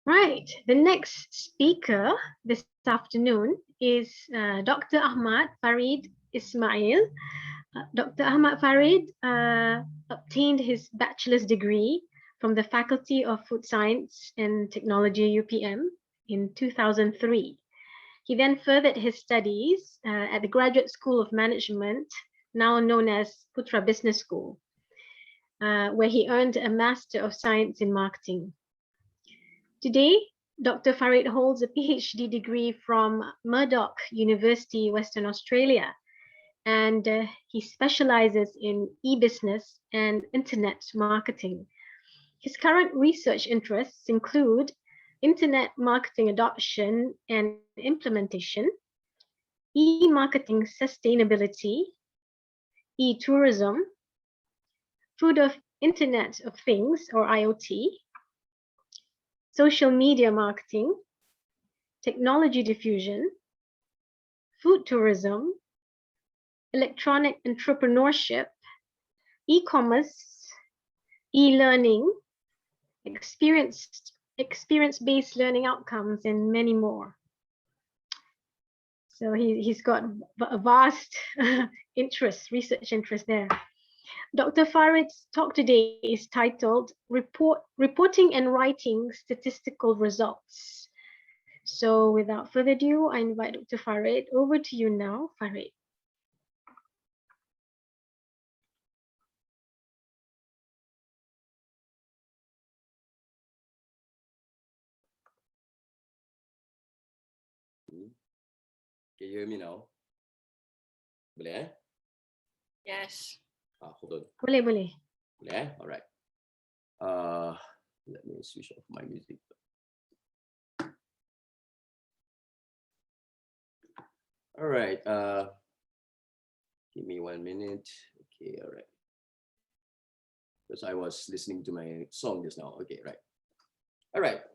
Right, the next speaker this afternoon is Dr. Ahmad Farid Ismail. Dr. Ahmad Farid obtained his bachelor's degree from the Faculty of Food Science and Technology, UPM, in 2003. He then furthered his studies at the Graduate School of Management, now known as Putra Business School, where he earned a Master of Science in Marketing. Today, Dr. Farid holds a PhD degree from Murdoch University, Western Australia, and he specializes in e-business and internet marketing. His current research interests include internet marketing adoption and implementation, e-marketing sustainability, e-tourism, food of Internet of Things or IoT, social media marketing, technology diffusion, food tourism, electronic entrepreneurship, e-commerce, e-learning, experience-based learning outcomes, and many more. So he's got a vast research interest there. Dr. Farid's talk today is titled Reporting and Writing Statistical Results. So without further ado, I invite Dr. Farid over to you now, Farid. Can you hear me now? Boleh? Yes. Hold on. Boleh, boleh. Boleh? All right. Let me switch off my music. All right. Give me 1 minute. Okay. All right. Because I was listening to my song just now. Okay. Right. All right.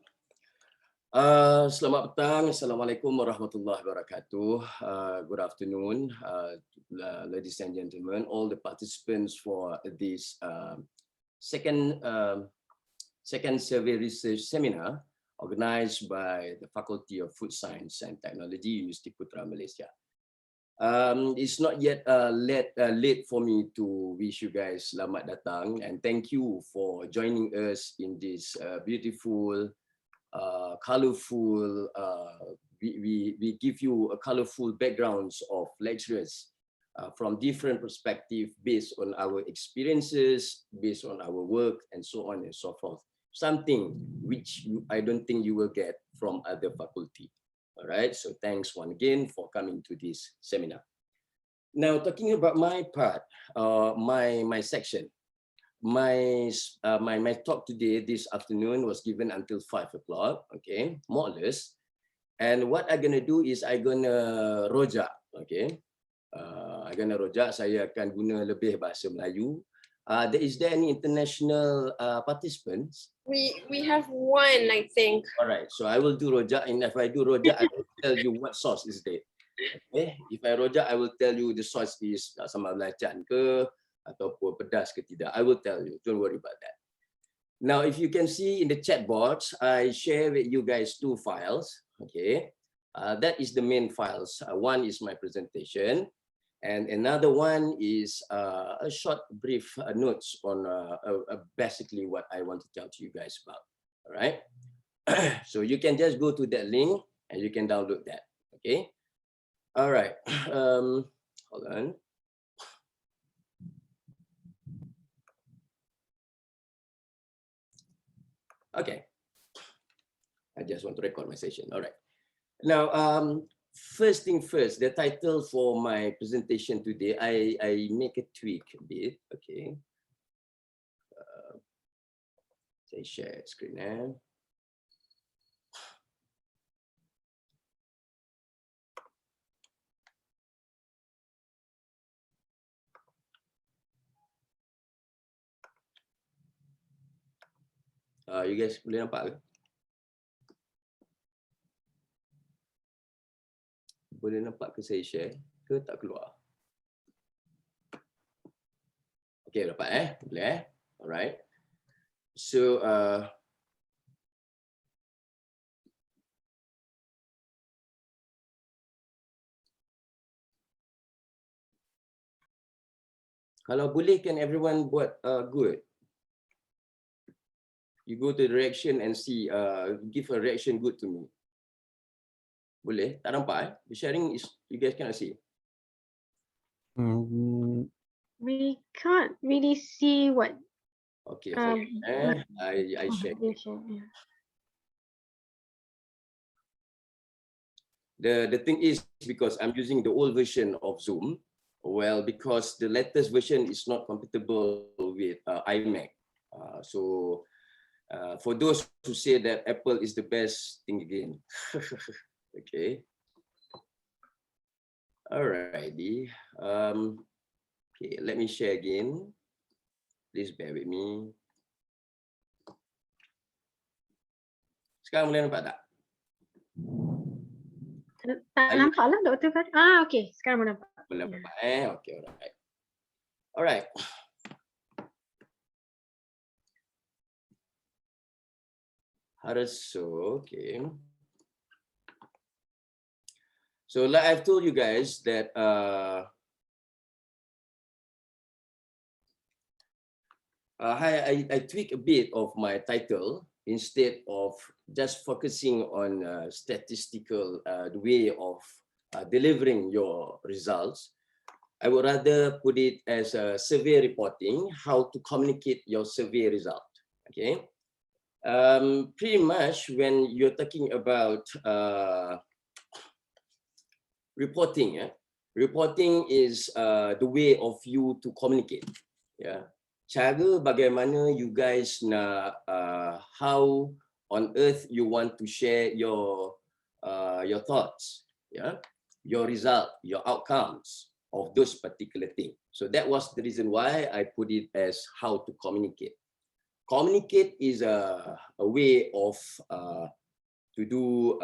Selamat petang. Assalamualaikum warahmatullahi wabarakatuh. Good afternoon, ladies and gentlemen, all the participants for this second survey research seminar organized by the Faculty of Food Science and Technology, University Putra, Malaysia. It's not yet late for me to wish you guys selamat datang and thank you for joining us in this beautiful, colorful, we give you a colorful backgrounds of lecturers from different perspectives based on our experiences, based on our work, and so on and so forth. Something which I don't think you will get from other faculty. All right, so thanks once again for coming to this seminar. Now, talking about my part, my section. My talk today, this afternoon, was given until 5 o'clock, okay, more or less. And what I'm gonna do is I'm gonna rojak, okay. I'm gonna rojak, saya akan guna lebih bahasa Melayu. Is there any international participants? We have one, I think. All right, so I will do rojak, and if I do rojak, I will tell you what sauce is there. Okay, if I rojak, I will tell you the sauce is sambal belacan ke, ataupun pedas ke tidak. I will tell you, don't worry about that. Now, if you can see in the chat box, I share with you guys 2 files, okay. That is the main files. One is my presentation, and another one is a short brief notes on basically what I want to tell to you guys about, all right. So you can just go to that link and you can download that, okay. All right, hold on. Okay, I just want to record my session. All right. Now, first thing first, the title for my presentation today, I make a tweak a bit. Okay. Say share screen now. You guys boleh nampak ke? Boleh nampak ke saya share ke tak keluar? Okay, dapat boleh Alright. So Kalau boleh, can everyone buat good? You go to the reaction and see, give a reaction good to me. Boleh? Tak nampak The sharing is, you guys cannot see. We can't really see what. Okay, I share. Yeah. The thing is, because I'm using the old version of Zoom, well, because the latest version is not compatible with iMac. So for those who say that Apple is the best thing again. Okay. Alrighty. Okay, let me share again. Please bear with me. Sekarang boleh nampak tak? Tak nampak lah Dr. Farid. Okay. Sekarang boleh nampak. Boleh nampak Okay, alright. Alright. Okay. So like I've told you guys that I tweak a bit of my title instead of just focusing on statistical the way of delivering your results. I would rather put it as a survey reporting, how to communicate your survey result. Okay. Pretty much when you're talking about reporting, reporting is the way of you to communicate. Yeah. Cara bagaimana you guys nak how on earth you want to share your thoughts, yeah, your result, your outcomes of those particular things. So that was the reason why I put it as how to communicate. Communicate is a way of to do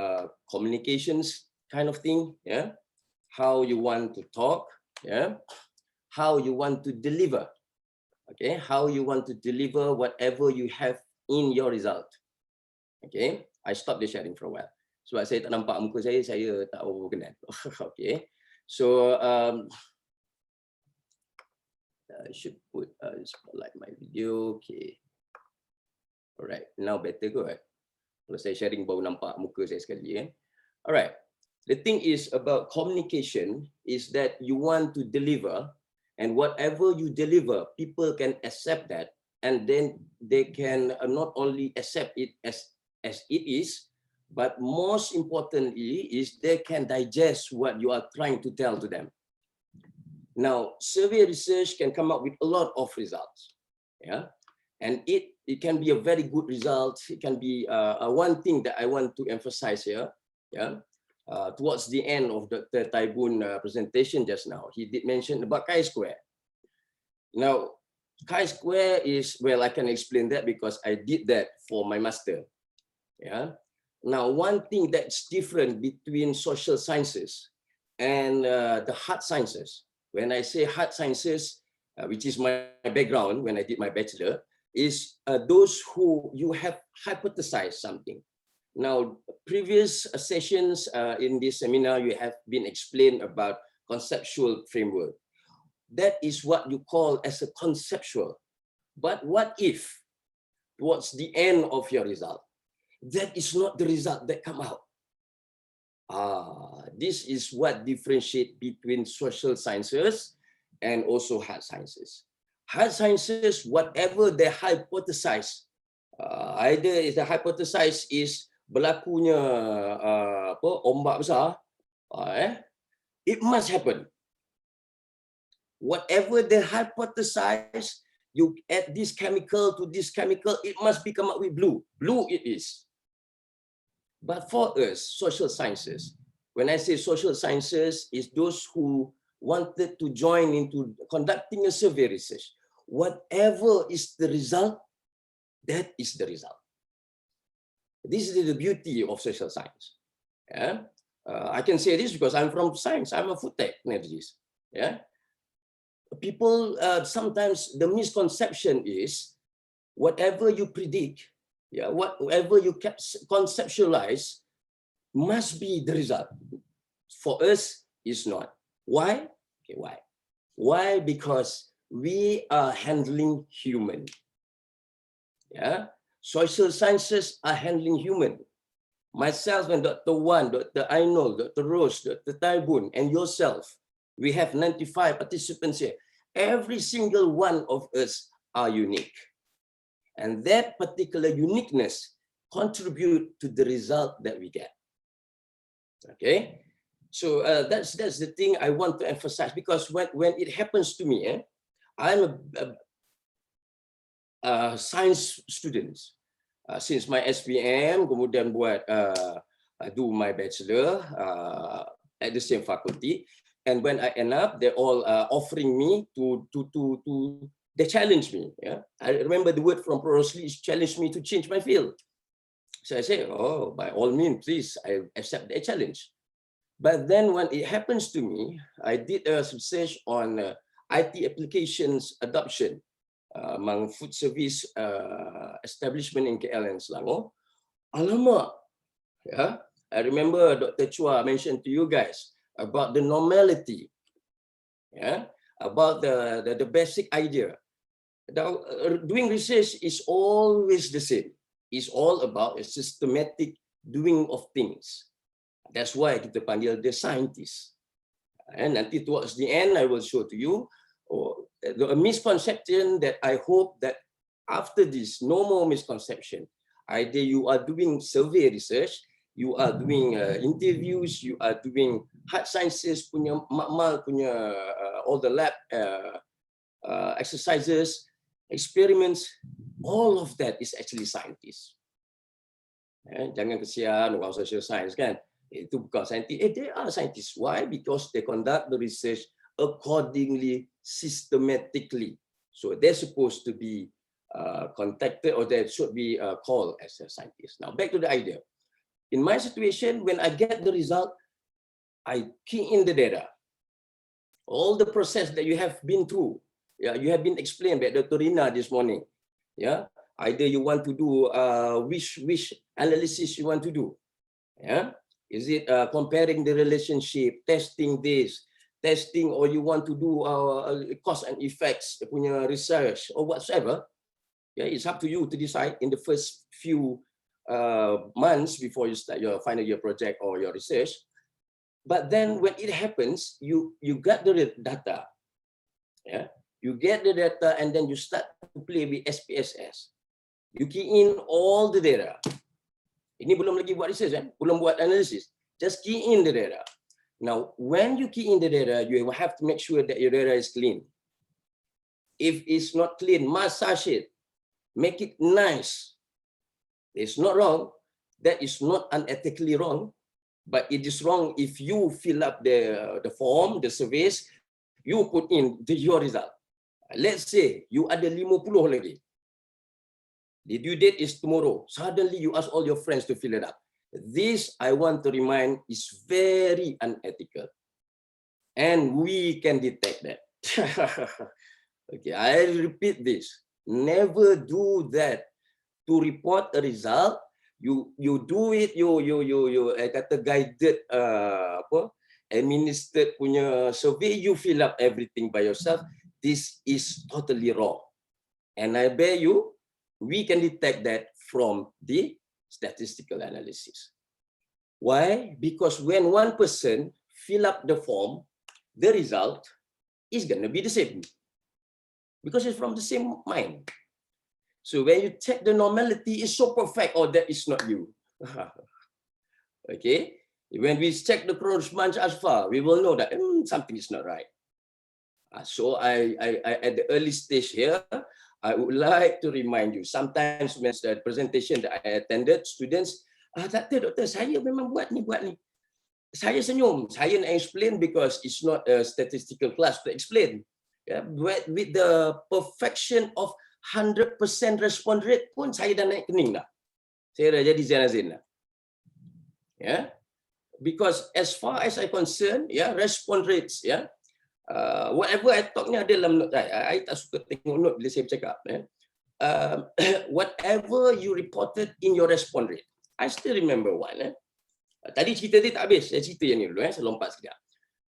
communications kind of thing, yeah. How you want to talk, yeah. How you want to deliver. Okay, how you want to deliver whatever you have in your result. Okay, I stopped the sharing for a while. Sebab saya tak nampak muka saya tak kenal. Okay, so I should put spotlight my video. Okay, alright, now better good. Kalau saya sharing baru nampak muka saya sekali. Alright, the thing is about communication is that you want to deliver. And whatever you deliver, people can accept that, and then they can not only accept it as it is, but most importantly is they can digest what you are trying to tell to them. Now, survey research can come up with a lot of results, yeah, and it can be a very good result. It can be one thing that I want to emphasize here, yeah. Towards the end of Dr. Taibun presentation just now, he did mention about chi-square. Now, chi-square is, well, I can explain that because I did that for my master. Yeah. Now, one thing that's different between social sciences and the hard sciences, when I say hard sciences, which is my background when I did my bachelor, is those who you have hypothesized something. Now, previous sessions in this seminar, you have been explained about conceptual framework. That is what you call as a conceptual. But what if, towards the end of your result, that is not the result that come out? This is what differentiates between social sciences and also hard sciences. Hard sciences, whatever they hypothesize, either is the hypothesize is berlakunya ombak besar, it must happen. Whatever they hypothesize, you add this chemical to this chemical, it must be come up with blue. Blue it is. But for us, social sciences, when I say social sciences, is those who wanted to join into conducting a survey research. Whatever is the result, that is the result. This is the beauty of social science. Yeah? I can say this because I'm from science. I'm a food technologist. Yeah? People, sometimes the misconception is whatever you predict, yeah, whatever you conceptualize must be the result. For us, it's not. Why? Okay, why? Why? Because we are handling human. Yeah, social sciences are handling human. Myself and Dr. Wan, Dr. Ainul, Dr. Rose, Dr. Taibun, and yourself, we have 95 participants here. Every single one of us are unique. And that particular uniqueness contribute to the result that we get. Okay, so that's the thing I want to emphasize, because when it happens to me, I'm a science student since my SPM, kemudian do my bachelor at the same faculty, and when I end up, they're all offering me to they challenge me. Yeah, I remember the word from Prof. Lee is challenge me to change my field. So I say, oh, by all means, please, I accept the challenge. But then when it happens to me, I did a research on IT applications adoption among food service establishment in KL and Selangor. Alamak, yeah. I remember Dr. Chua mentioned to you guys about the normality, yeah, about the basic idea. Now, doing research is always the same. It's all about a systematic doing of things. That's why kita panggil the scientist. And nanti towards the end, I will show to you a misconception that I hope that after this, no more misconception. Either you are doing survey research, you are doing interviews, you are doing hard sciences, punya makmal, punya all the lab exercises, experiments, all of that is actually scientists. Jangan kesian orang social science kan, itu bukan scientist. They are scientists. Why? Because they conduct the research accordingly, systematically. So they're supposed to be contacted, or they should be called as a scientist. Now back to the idea. In my situation, when I get the result, I key in the data. All the process that you have been through, yeah, you have been explained by Dr. Rina this morning. Yeah, either you want to do which analysis you want to do. Yeah, is it comparing the relationship, testing this, testing, or you want to do cause and effects punya research or whatsoever? Yeah, it's up to you to decide in the first few months before you start your final year project or your research. But then when it happens, you get the data. Yeah, you get the data, and then you start to play with SPSS. You key in all the data. Ini belum lagi buat research, belum buat analysis. Just key in the data. Now, when you key in the data, you have to make sure that your data is clean. If it's not clean, massage it, make it nice. It's not wrong. That is not unethically wrong, but it is wrong if you fill up the form, the surveys, you put in your result. Let's say you ada 50 lagi. The due date is tomorrow. Suddenly you ask all your friends to fill it up. This, I want to remind, is very unethical. And we can detect that. Okay, I repeat this. Never do that. To report a result, you do it, you kata guided administered punya survey, you fill up everything by yourself. This is totally wrong. And I bet you, we can detect that from the statistical analysis. Why? Because when one person fill up the form, the result is going to be the same. Because it's from the same mind. So when you check the normality, is so perfect, or that is not you. Okay? When we check the Crossman's alpha, we will know that something is not right. So I at the early stage here, I would like to remind you, sometimes when the presentation that I attended, students, doktor, saya memang buat ni. Saya senyum, saya nak explain because it's not a statistical class to explain. Yeah, with the perfection of 100% response rate pun saya dah naik kening dah. Saya dah jadi Zainazin dah. Yeah, because as far as I concern, yeah, response rates, yeah, whatever I talk ni ada dalam note I tak suka tengok note bila saya bercakap. Whatever you reported in your response rate, I still remember one. Tadi cerita dia tak habis, saya cerita yang ni dulu, saya lompat sekejap.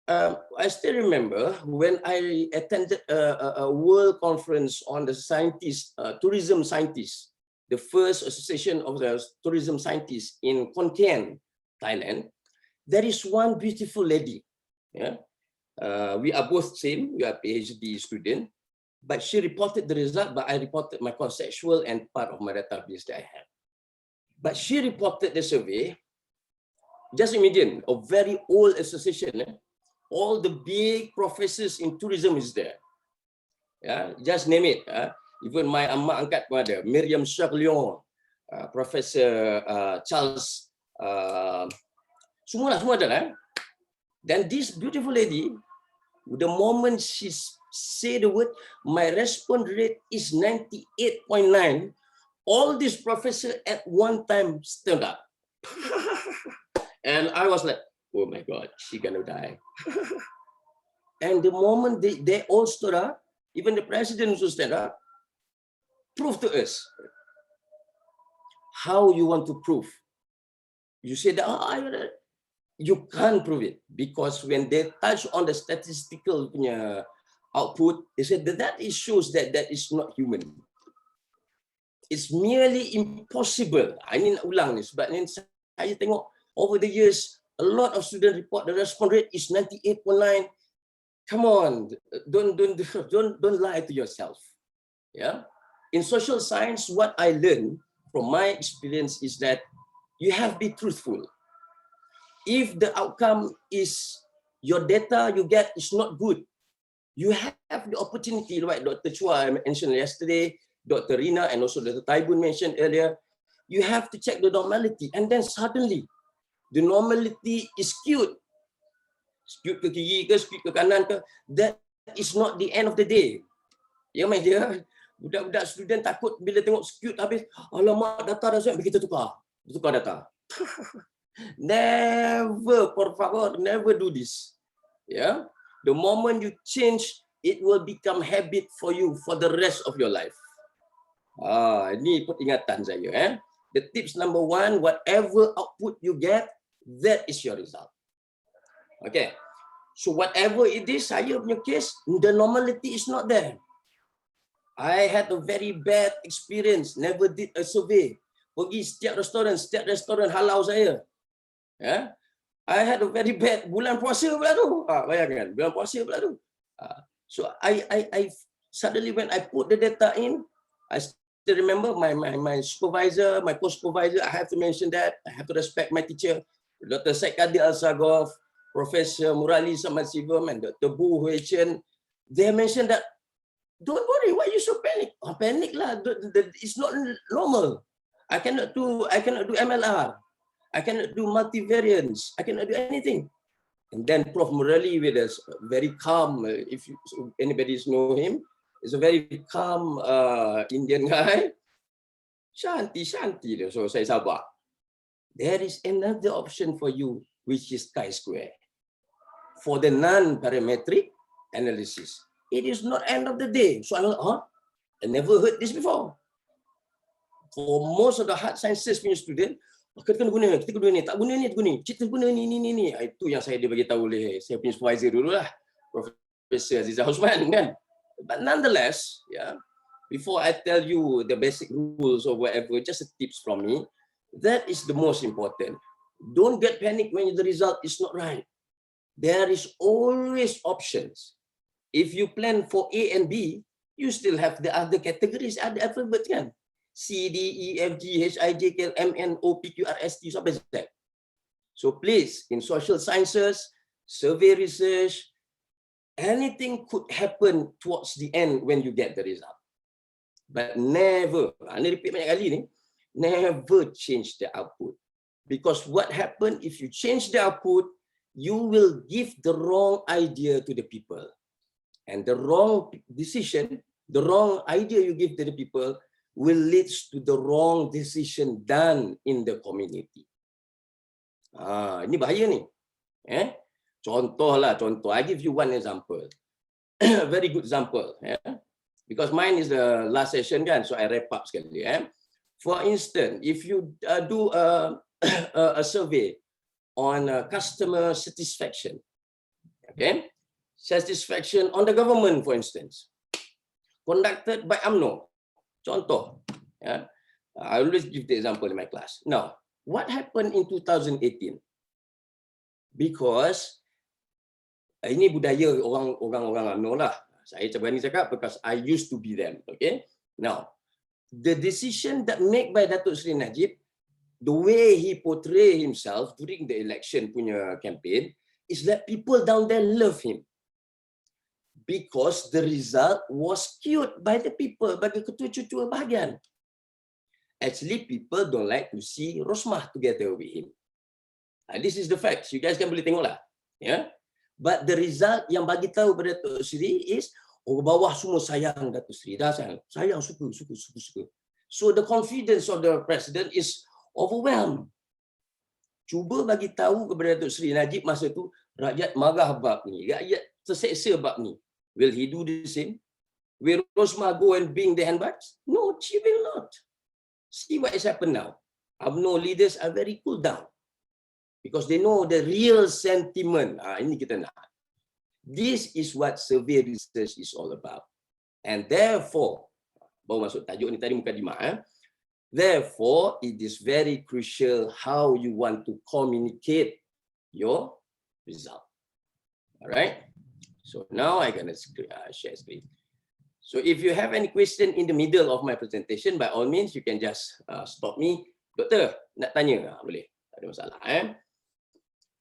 I still remember when I attended a world conference on the scientists, tourism scientists, the first association of the tourism scientists in Khon Kaen, Thailand. There is one beautiful lady. Yeah, we are both same. We are PhD student, but she reported the result, but I reported my conceptual and part of my database that I have. But she reported the survey. Just imagine a very old association. All the big professors in tourism is there. Yeah, just name it. Even my amak angkat pun ada. Miriam Charlion, Professor Charles, semua ada lah. Then this beautiful lady, the moment she say the word, my response rate is 98.9. All these professors at one time stand up. And I was like, oh my God, she gonna die. And the moment they all stood up, even the president also stand up, prove to us. How you want to prove? You say that, you can't prove it, because when they touch on the statistical output, they said that it shows that that is not human. It's merely impossible. Ini nak ulang ni sebab ni saya tengok over the years, a lot of students report the response rate is 98.9. Come on, don't lie to yourself. Yeah. In social science, what I learned from my experience is that you have to be truthful. If the outcome is your data you get is not good, you have the opportunity, like Dr. Chua mentioned yesterday, Dr. Rina and also Dr. Taibun mentioned earlier, you have to check the normality, and then suddenly the normality is skewed. Skewed ke kiri ke, skewed ke kanan ke, that is not the end of the day. Ya, my dear, budak-budak student takut bila tengok skewed habis, alamak data dah siap, kita tukar data. Never, por favor, never do this. Yeah, the moment you change, it will become habit for you for the rest of your life. Ini peringatan saya. The tips number one, whatever output you get, that is your result. Okay, so whatever it is, saya punya case, the normality is not there. I had a very bad experience, never did a survey. Pergi setiap restoran halau saya. Yeah? I had a very bad bulan puasa pula tu. Bayangkan, bulan puasa pula tu. So I suddenly when I put the data in, I still remember my supervisor, my co-supervisor, I have to mention that. I have to respect my teacher, Dr. Saikadi Al-Sagov, Professor Murali Samadsivam, and Dr. Bu Hui Chen. They mentioned that, don't worry, why you so panic? Panic lah, it's not normal. I cannot do MLR. I cannot do multivariance. I cannot do anything. And then Prof. Murali, with a very calm, if anybody know him, is a very calm Indian guy. Shanti. So saya sabar. There is another option for you, which is chi-square. For the non-parametric analysis, it is not end of the day. So I'm like, I never heard this before. For most of the hard sciences punya student, kita kena guna ni, tak guna ni, kita guna ni. Itu yang saya dibagi tahu oleh saya punya supervisor dulu lah, Profesor Aziza Osman kan. But nonetheless, yeah, before I tell you the basic rules or whatever, just a tips from me, that is the most important. Don't get panic when the result is not right. There is always options. If you plan for A and B, you still have the other categories, other alphabets kan. C, D, E, F, G, H, I, J, K, L, M, N, O, P, Q, R, S, T, sampai Z. So please, in social sciences, survey research, anything could happen towards the end when you get the result. But never, ini repeat banyak kali ni, never change the output. Because what happen if you change the output, you will give the wrong idea to the people. And the wrong decision, the wrong idea you give to the people will lead to the wrong decision done in the community. Ini bahaya ni. Contoh. I give you one example. A very good example. Because mine is the last session kan, so I wrap up sekali. For instance, if you do a survey on customer satisfaction, Okay, satisfaction on the government, for instance, conducted by UMNO. Contoh, yeah. I always give the example in my class. Now, what happened in 2018? Because ini budaya orang-orang UMNO lah. Saya berani cakap because I used to be them. Okay. Now, the decision that made by Datuk Seri Najib, the way he portray himself during the election punya campaign, is that people down there love him. Because the result was skewed by the people, bagi ketua-ketua bahagian. Actually, people don't like to see Rosmah together with him. This is the facts. You guys kan boleh tengok lah. Yeah? But the result yang bagi tahu pada Datuk Seri is, orang bawah semua sayang Datuk Seri. Dah sayang, suka. So the confidence of the president is overwhelmed. Cuba bagi tahu kepada Datuk Seri Najib masa tu, rakyat marah bab ni, rakyat terseksa bab ni. Will he do the same? Will Rosmah go and bring the handbags? No, she will not. See what has happened now. UMNO leaders are very cool down because they know the real sentiment. Ini kita nak. This is what survey research is all about. And therefore, baru masuk tajuk ni tadi mukadimah. Therefore, it is very crucial how you want to communicate your result. All right. So now I'm gonna share screen. So if you have any question in the middle of my presentation, by all means, you can just stop me. Doktor, nak tanya? Boleh, tak ada masalah.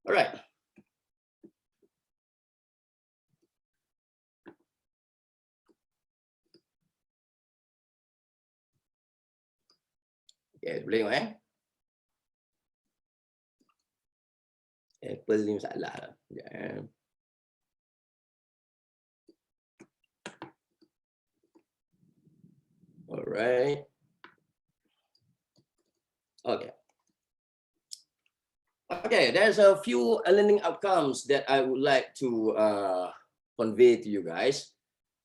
Alright. Okay, boleh tengok Apple ni masalah lah. Sekejap, Alright. Okay. Okay, there's a few learning outcomes that I would like to convey to you guys.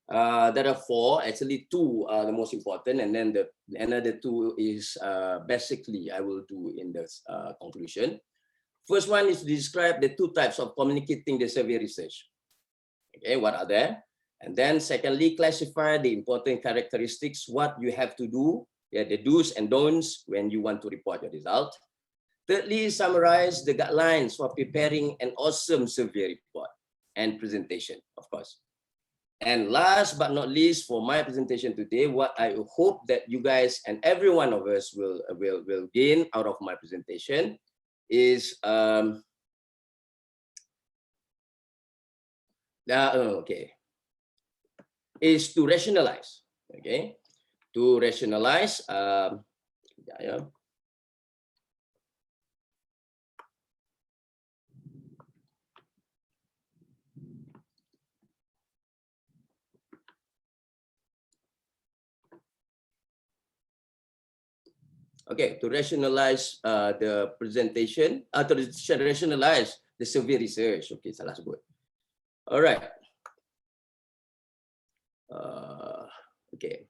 There are 4, actually 2 are the most important, and then the another 2 is basically I will do in the conclusion. First one is to describe the 2 types of communicating the survey research. Okay, what are there? And then secondly, classify the important characteristics, what you have to do, the do's and don'ts when you want to report your result. Thirdly, summarize the guidelines for preparing an awesome survey report and presentation, of course. And last but not least, for my presentation today, what I hope that you guys and every one of us will gain out of my presentation is is to rationalize. Okay, to rationalize. Okay, to rationalize the presentation, to rationalize the survey research. Okay, salah sebut. All right. Okay.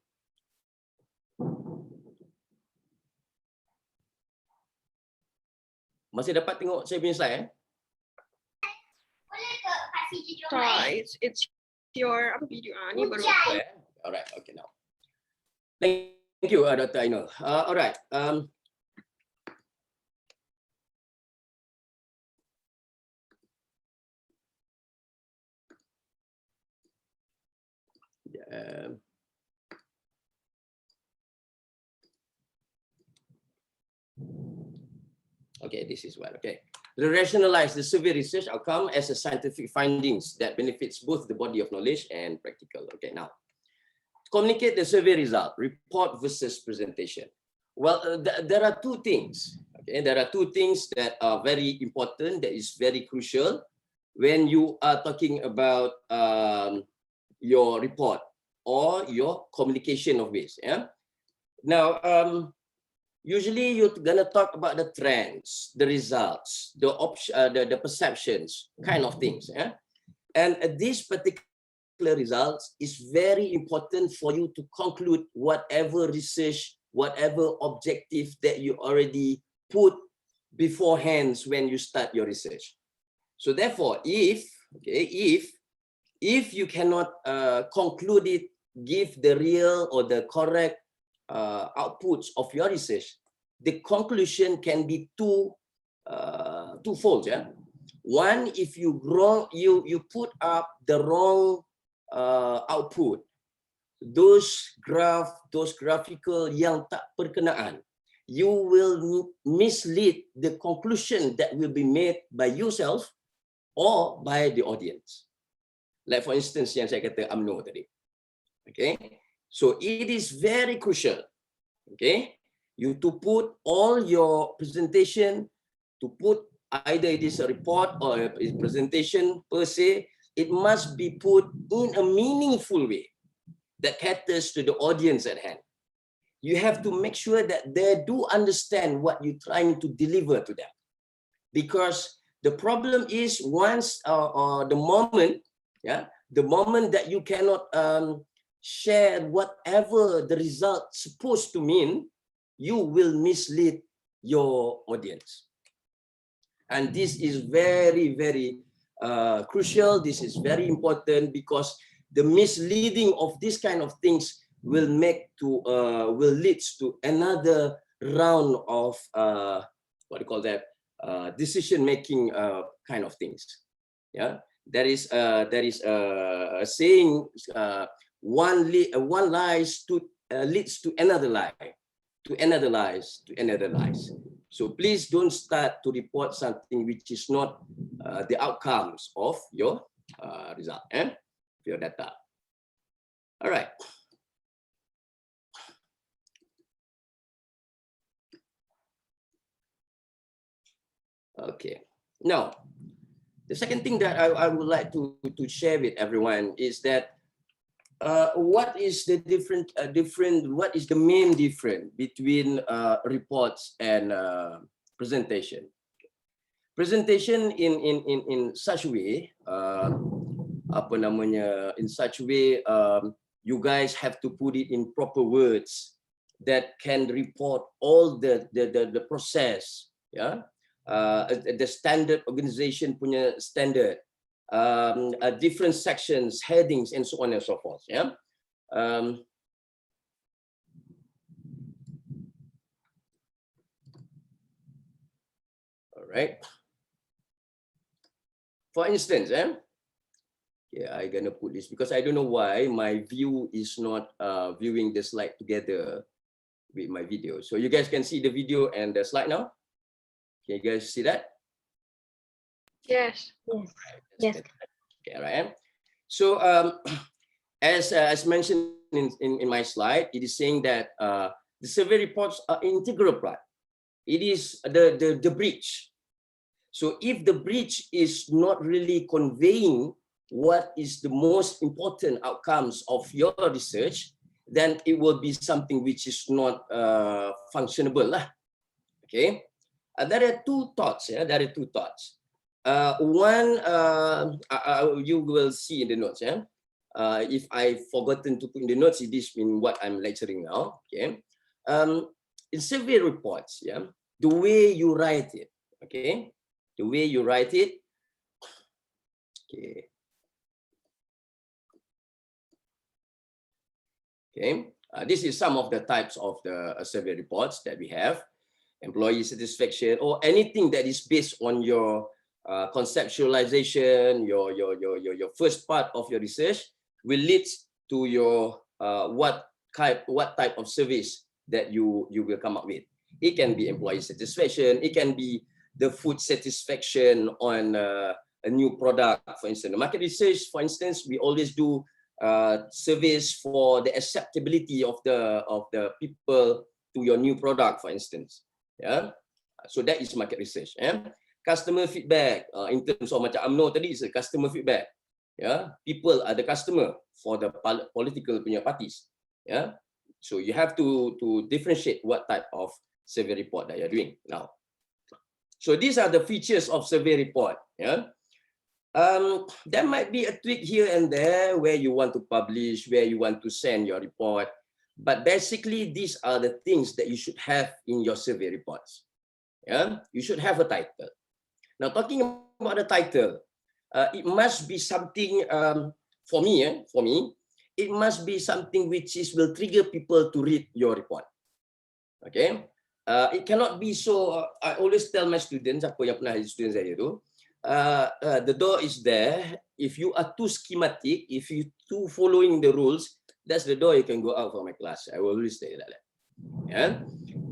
Masih dapat tengok saya punya slide? Boleh ke kasih video lain? It's your video ni baru. Alright, okay now. Thank you, Dr. Ainul. Alright. Okay, this is what, okay. To rationalize the survey research outcome as a scientific findings that benefits both the body of knowledge and practical. Okay, now, communicate the survey result, report versus presentation. Well, there are 2 things, okay? There are 2 things that are very important, that is very crucial when you are talking about your report or your communication of this, yeah? Now, usually you're gonna talk about the trends, the results, the perceptions, kind of things, yeah? And these particular results is very important for you to conclude whatever research, whatever objective that you already put beforehand when you start your research. So therefore, if Okay, if you cannot conclude it, give the real or the correct outputs of your research, the conclusion can be twofold. Yeah, one, if you put up the wrong output, those graphical yang tak berkenaan, you will mislead the conclusion that will be made by yourself or by the audience. Like for instance, yang saya kata UMNO tadi. Okay, so it is very crucial. Okay, you to put all your presentation, to put either it is a report or a presentation per se, it must be put in a meaningful way that caters to the audience at hand. You have to make sure that they do understand what you're trying to deliver to them. Because the problem is once the moment that you cannot share whatever the result supposed to mean, you will mislead your audience. And this is very, very crucial. This is very important because the misleading of this kind of things will lead to another round of decision making kind of things. Yeah, there is a saying, one lie leads to another lie, to another lies, to another lies. So please don't start to report something which is not the outcomes of your result, your data. All right. Okay. Now, the second thing that I would like to share with everyone is that what is the what is the main difference between reports and presentation? Presentation in such a way, in such a way, you guys have to put it in proper words that can report all the process, yeah, the standard organization punya standard, different sections, headings, and so on and so forth. Yeah. All right. For instance, yeah, I'm gonna put this because I don't know why my view is not viewing the slide together with my video. So you guys can see the video and the slide now. Can you guys see that? Yes. Yes. Okay, right. So as mentioned in my slide, it is saying that the survey reports are integral part. It is the bridge. So if the bridge is not really conveying what is the most important outcomes of your research, then it will be something which is not functionable lah. Okay, there are two thoughts. Yeah, there are two thoughts. One, you will see in the notes. Yeah, if I forgotten to put in the notes, it is in what I'm lecturing now. Okay, in survey reports, yeah, the way you write it. Okay, the way you write it. Okay. Okay, this is some of the types of the survey reports that we have. Employee satisfaction or anything that is based on your conceptualization, your first part of your research will lead to your what type of service that you will come up with. It can be employee satisfaction. It can be the food satisfaction on a new product. For instance, market research. For instance, we always do surveys for the acceptability of the people to your new product. For instance, yeah. So that is market research. Yeah. Customer feedback in terms of macam UMNO tadi is a customer feedback. Yeah. People are the customer for the political punya parties. Yeah. So you have to differentiate what type of survey report that you're doing now. So these are the features of survey report. Yeah. There might be a tweak here and there where you want to publish, where you want to send your report. But basically, these are the things that you should have in your survey reports. Yeah, you should have a title. Now, talking about the title, it must be something for me, it must be something which will trigger people to read your report. Okay, it cannot be so. I always tell my students, apa yang pernah student saya tu, the door is there. If you are too schematic, if you too following the rules, that's the door you can go out from my class. I will always say like that. Yeah.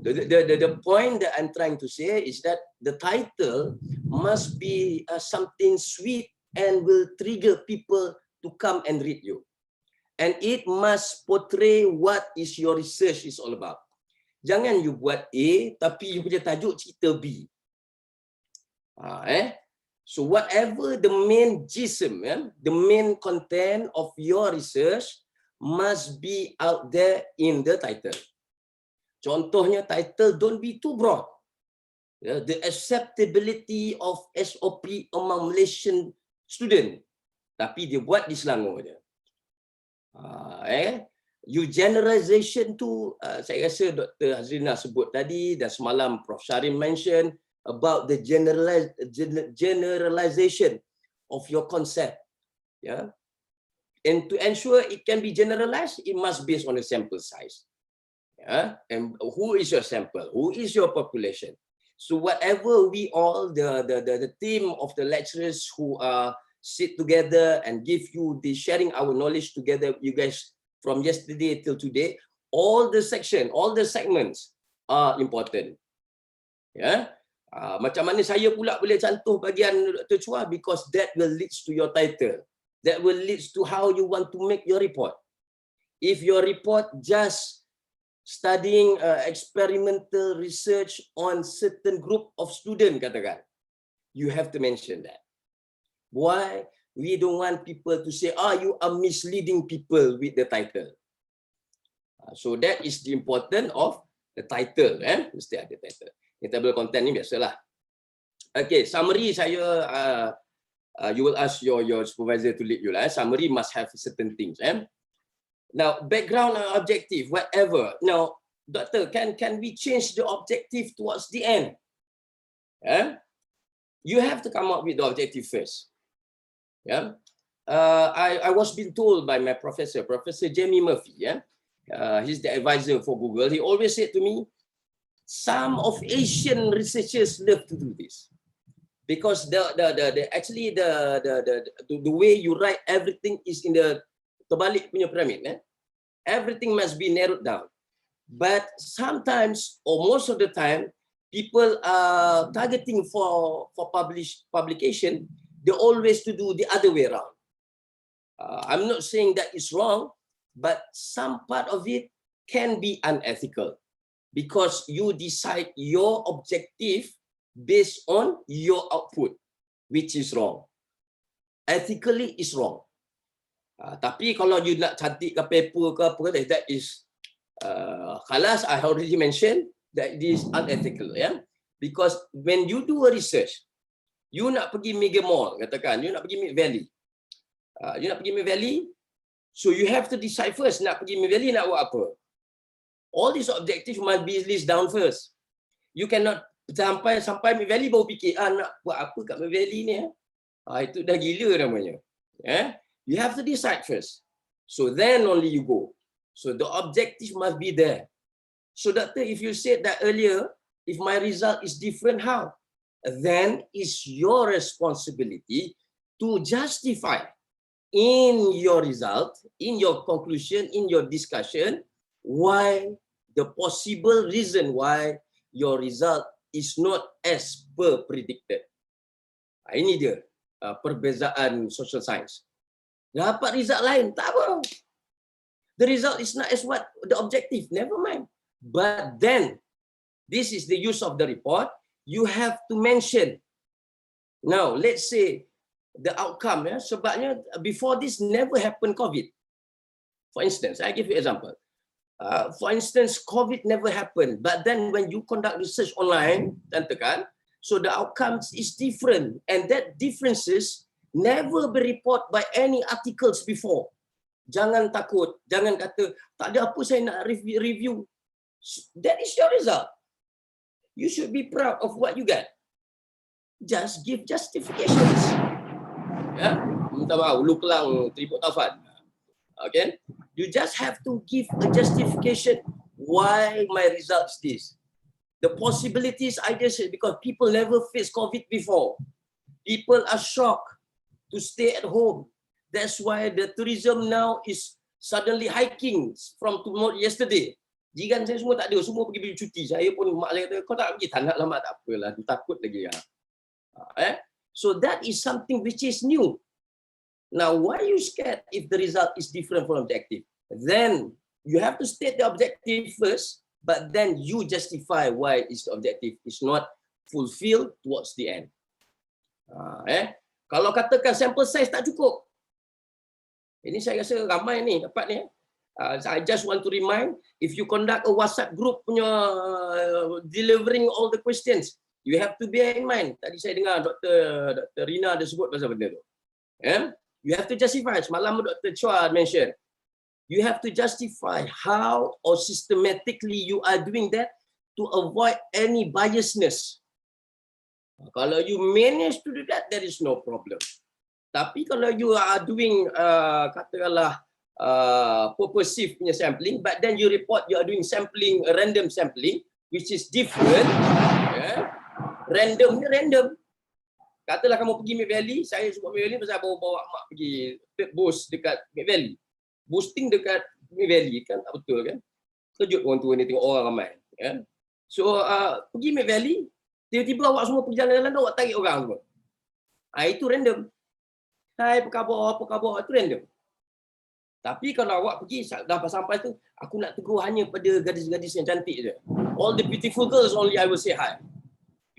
The point that I'm trying to say is that the title must be something sweet and will trigger people to come and read you. And it must portray what is your research is all about. Jangan you buat A, tapi you punya tajuk cerita B. So whatever the main GISM, the main content of your research must be out there in the title. Contohnya title don't be too broad. The acceptability of SOP among Malaysian student. Tapi dia buat di Selangor je. You generalization tu, saya rasa Dr. Hazrina sebut tadi dan semalam Prof. Sharim mention about the generalization of your concept. Yeah. And to ensure it can be generalized, it must be based on a sample size. Yeah. And who is your sample? Who is your population? So whatever we all, the team of the lecturers who sit together and give you the sharing our knowledge together, you guys from yesterday till today, all the section, all the segments are important. Yeah. Macam mana saya pula boleh cantuh bagian Dr. Chua, because that will lead to your title. That will lead to how you want to make your report. If your report just studying experimental research on certain group of students, katakan, you have to mention that. Why? We don't want people to say, you are misleading people with the title. So that is the importance of the title. Mesti ada title. Table content ni biasalah. Okay, summary saya, you will ask your supervisor to lead you lah. Summary must have certain things. Now, background and objective, whatever. Now, doctor, can we change the objective towards the end? You have to come up with the objective first. Yeah, I was being told by my professor, Professor Jamie Murphy. He's the advisor for Google. He always said to me, some of Asian researchers love to do this because the way you write everything is in the terbalik punya pyramid. Everything must be narrowed down. But sometimes, or most of the time, people are targeting for publication. They always to do the other way around. I'm not saying that is wrong, but some part of it can be unethical because you decide your objective based on your output, which is wrong. Ethically is wrong. Tapi kalau you nak cantik ke paper ke apa, that is khalas, I already mentioned that it is unethical. Because when you do a research, you nak pergi mega mall, katakan, you nak pergi Mid Valley. So you have to decide first, nak pergi Mid Valley nak buat apa. All these objectives must be list down first. You cannot sampai Mid Valley baru fikir, nak buat apa kat Mid Valley ni. Itu dah gila namanya. You have to decide first. So then only you go. So the objective must be there. So doctor, if you said that earlier, if my result is different, how? Then it's your responsibility to justify in your result, in your conclusion, in your discussion, why the possible reason why your result is not as per predicted. Ini dia perbezaan social science. Dapat result lain, tak apa. The result is not as what the objective, never mind. But then, this is the use of the report. You have to mention. Now, let's say the outcome. Sebabnya before this never happened COVID. For instance, I give you an example. For instance, COVID never happened. But then when you conduct research online, so the outcomes is different. And that differences never be reported by any articles before. Jangan takut. Jangan kata, tak ada apa saya nak review. That is your result. You should be proud of what you get. Just give justifications. Ya, minta maaf, Ulu Kelang, Tripod Tafan. Okay, you just have to give a justification why my result is this. The possibilities I just said, because people never faced COVID before. People are shocked to stay at home. That's why the tourism now is suddenly hiking from tomorrow yesterday. Jiran saya semua tak ada, semua pergi cuti. Saya pun mak saya kata, kau tak pergi, tak nak lama, tak apalah, tu takut lagi. So that is something which is new. Now, why are you scared if the result is different from objective? Then you have to state the objective first, but then you justify why is the objective is not fulfilled towards the end. Kalau katakan sample size tak cukup, ini saya rasa ramai ni dapat ni. I just want to remind, if you conduct a WhatsApp group punya delivering all the questions, you have to bear in mind. Tadi saya dengar Dr. Rina ada sebut pasal benda tu. You have to justify. Semalam Dr. Chua mention, you have to justify how or systematically you are doing that to avoid any biasness. Kalau you manage to do that, there is no problem. Tapi kalau you are doing katakanlah purposive punya sampling, but then you report you are doing sampling, random sampling, which is different. Random ni random. Katalah kamu pergi Mid Valley, saya sebut Mid Valley pasal bawa mak pergi third boost dekat Mid Valley. Boosting dekat Mid Valley kan tak betul kan? Kejut orang tua ni tengok orang ramai. So pergi Mid Valley, tiba-tiba awak semua pergi jalan-jalan, awak tarik orang semua. Itu random. Hai, apa khabar, itu random. Tapi kalau awak pergi dah sampai tu, aku nak tegur hanya pada gadis-gadis yang cantik je. All the beautiful girls only I will say hi.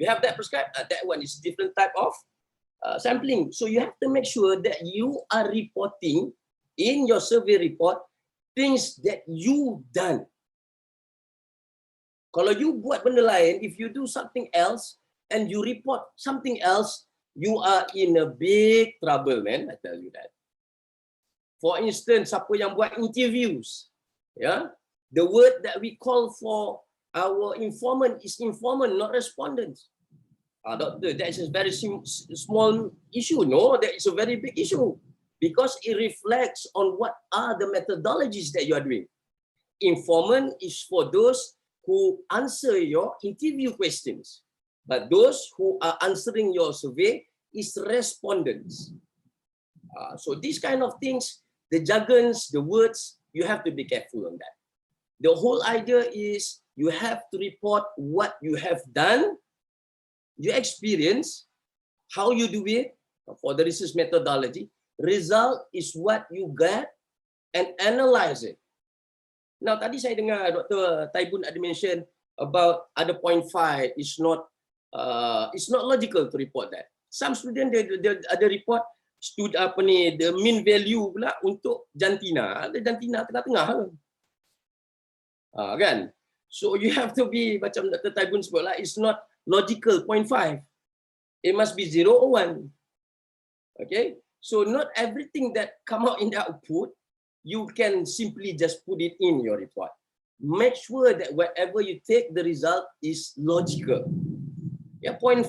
You have that prescribed? That one is different type of sampling. So you have to make sure that you are reporting in your survey report things that you done. Kalau you buat benda lain, if you do something else and you report something else, you are in a big trouble, man. I tell you that. For instance, siapa yang buat interviews, the word that we call for our informant is informant, not respondents. Doctor, that is a very small issue. No, that is a very big issue because it reflects on what are the methodologies that you are doing. Informant is for those who answer your interview questions, but those who are answering your survey is respondents. So these kind of things, the jargons, the words, you have to be careful on that. The whole idea is you have to report what you have done, your experience, how you do it for the research methodology. Result is what you get and analyze it. Now, tadi saya dengar Dr. Taibun ada mention about ada 0.5 is not it's not logical to report that. Some student they ada report the mean value pula untuk jantina. Ada jantina tengah-tengah. Kan? So you have to be macam Dr. Taibun sebut lah, it's not logical 0.5. It must be 0 or 1. Okay? So not everything that come out in the output, you can simply just put it in your report. Make sure that wherever you take the result is logical. 0.5.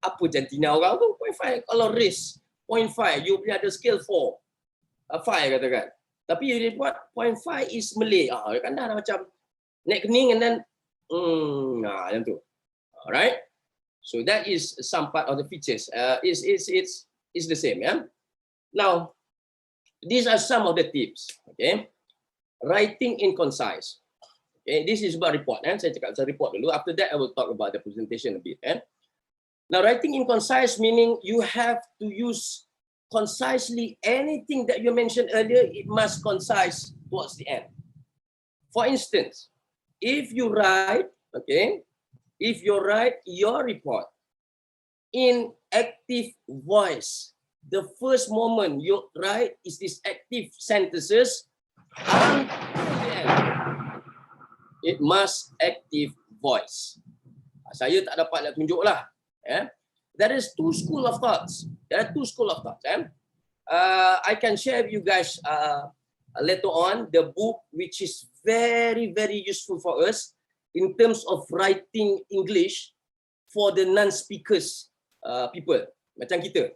Apa jantina orang tu? 0.5. Kalau race, 0.5. You punya ada scale 4. 5 katakan. Tapi you report 0.5 is Malay. Kan dah macam naik kening and then macam tu. Alright. So that is some part of the features. It's the same, Now, these are some of the tips. Okay. Writing in concise. Okay. This is about report. Saya cakap pasal report dulu. After that, I will talk about the presentation a bit. Now, writing in concise meaning you have to use concisely anything that you mentioned earlier. It must concise towards the end. For instance, if you write, if you write your report in active voice, the first moment you write is this active sentences until the end. It must active voice. Saya tak dapat nak tunjuk lah. There is two school of thoughts. I can share with you guys later on the book which is very, very useful for us in terms of writing English for the non-speakers people macam kita.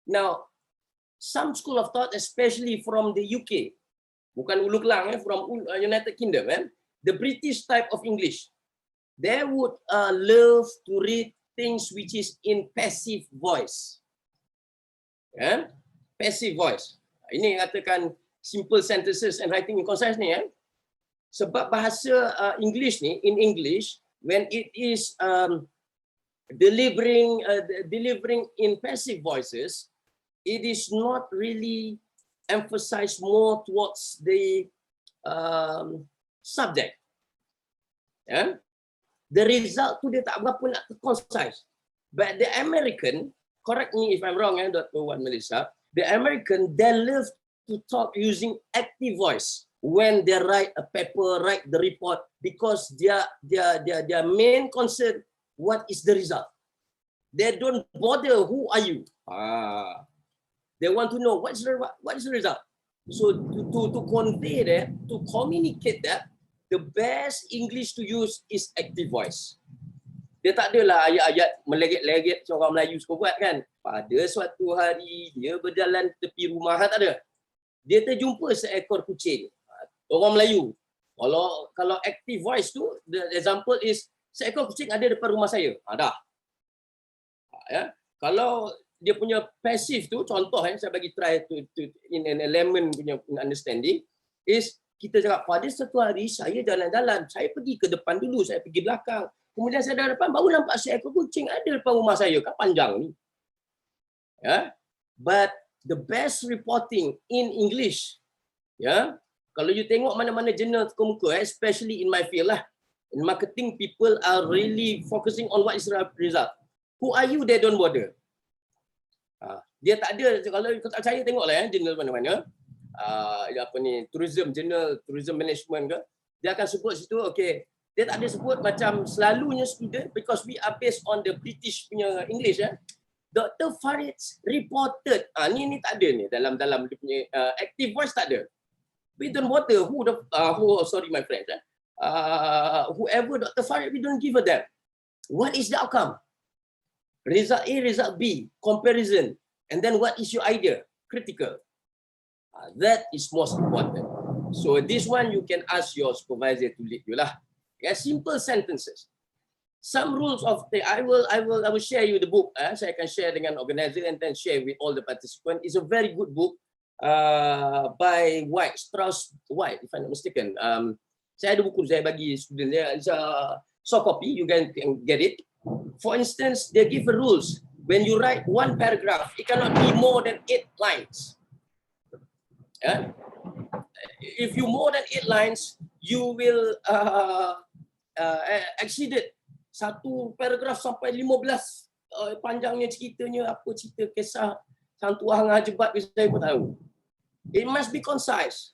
Now, some school of thought, especially from the UK, bukan Ulu Kelang, from United Kingdom, the British type of English, they would love to read things which is in passive voice. Passive voice. Ini katakan simple sentences and writing in concise ni. Sebab bahasa English ni, in English, when it is delivering in passive voices, it is not really emphasized more towards the subject. The result tu dia tak berapa nak concise. But the American, correct me if I'm wrong, Dr. Wan Melissa, the American, they love to talk using active voice when they write a paper, write the report, because their main concern, what is the result? They don't bother who are you. They want to know what is the result. So to convey that, to communicate that, the best English to use is active voice. Dia tak adalah ayat-ayat melegit-legit macam orang Melayu suka buat kan. Pada suatu hari dia berjalan tepi rumah, tak ada. Dia terjumpa seekor kucing. Orang Melayu. Kalau active voice tu, the example is seekor kucing ada depan rumah saya. Dah. Kalau dia punya passive tu, contoh saya bagi try to in an layman punya understanding, is kita cakap pada satu hari saya jalan-jalan, saya pergi ke depan dulu, saya pergi belakang, kemudian saya dah depan, baru nampak seekor kucing ada depan rumah saya. Kan panjang ni. But the best reporting in English, kalau you tengok mana-mana jurnal muka, especially in my field lah, in marketing, people are really focusing on what is the result. Who are you, they don't bother. Dia tak ada, kalau saya tengoklah jurnal mana-mana, tourism journal, tourism management ke, dia akan sebut situ, okay, dia tak ada sebut macam selalunya student, because we are based on the British punya English, Dr. Farid reported, ni tak ada ni dalam dia punya active voice, tak ada. We don't bother sorry my friend, whoever Dr. Farid, we don't give a damn. What is the outcome? Result A, result B, comparison, and then what is your idea? Critical. That is most important. So this one you can ask your supervisor to lead you lah. Simple sentences. Some rules of the I will share you the book. Saya akan share dengan organizer and then share with all the participants. It's a very good book by Strauss White, if I'm not mistaken. Saya ada buku saya bagi student dia. It's a soft copy. You can get it. For instance, they give the rules. When you write one paragraph, it cannot be more than 8 lines. If you more than 8 lines, you will exceed it. Satu paragraf sampai 15 panjangnya ceritanya, apa cerita kisah sang tuang jebat saya pun tahu. It must be concise.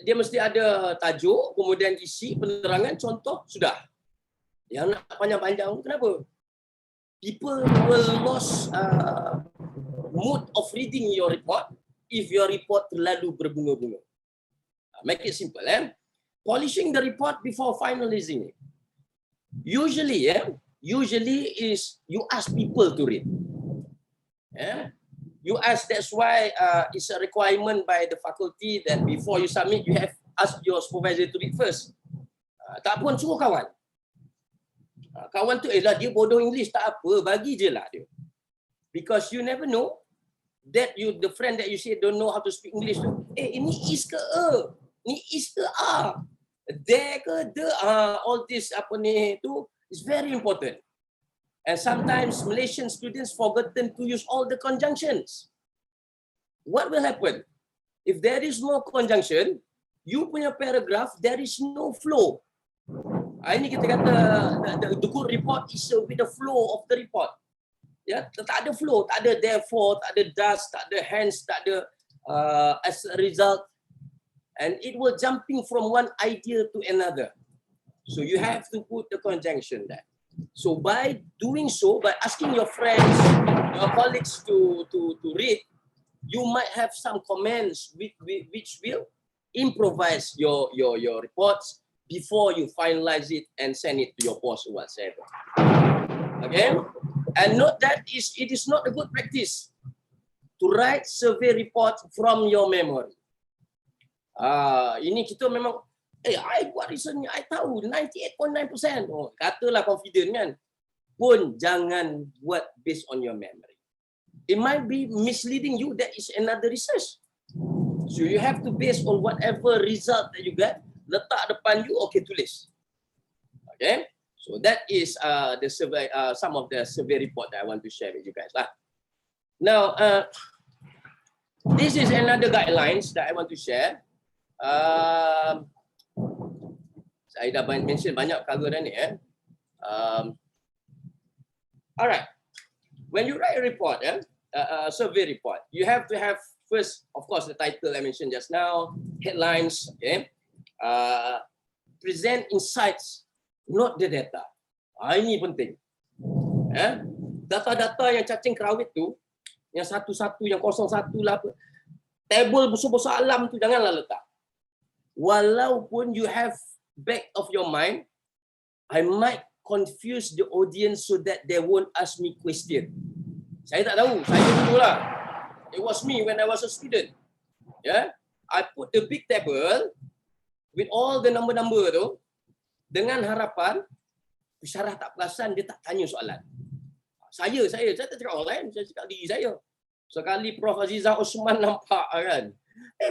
Dia mesti ada tajuk, kemudian isi, penerangan, contoh, sudah. Yang nak panjang-panjang, kenapa? People will lose mood of reading your report if your report terlalu berbunga-bunga. Make it simple. Polishing the report before finalizing it. Usually is you ask people to read. You ask, that's why it's a requirement by the faculty that before you submit, you have asked your supervisor to read first. Tak pun suruh kawan. Kawan tu dia bodoh English, tak apa, bagi je lah dia. Because you never know that the friend that you say don't know how to speak English tu, ini is ke ni is ke there ke de, all this tu is very important. And sometimes Malaysian students forgotten to use all the conjunctions. What will happen? If there is no conjunction, you punya paragraph, there is no flow. Ini kita kata the good report is with the flow of the report. Tak ada flow, tak ada therefore, tak ada thus, tak ada hence, tak ada as a result, and it will jumping from one idea to another. So you have to put the conjunction there. So by doing so, by asking your friends, your colleagues to read, you might have some comments which will improvise your reports before you finalize it and send it to your boss or whatsoever. Okay? And note that it is not a good practice to write survey report from your memory. Ini kita memang, I buat research ni, I tahu 98.9%. Oh, katalah confident kan. Pun jangan buat based on your memory. It might be misleading you. That is another research. So you have to base on whatever result that you get. Letak depan you, okay, tulis. Okay. So that is the survey, some of the survey report that I want to share with you guys lah. Now, this is another guidelines that I want to share. Saya dah mention banyak perkara dah ni. Alright, when you write a report, survey report, you have to have first, of course, the title I mentioned just now, headlines, okay, present insights, not the data. Ini penting. Data-data yang cacing kerawit tu, yang satu-satu, yang 01 lah, table besar-besar alam tu janganlah letak. Walaupun you have back of your mind, I might confuse the audience so that they won't ask me question. Saya tak tahu, saya dulu lah. It was me when I was a student. I put the big table with all the number-number tu dengan harapan pensyarah tak perasan, dia tak tanya soalan. Saya tak cakap orang lain, saya cakap diri saya. Sekali Prof Azizah Osman nampak kan,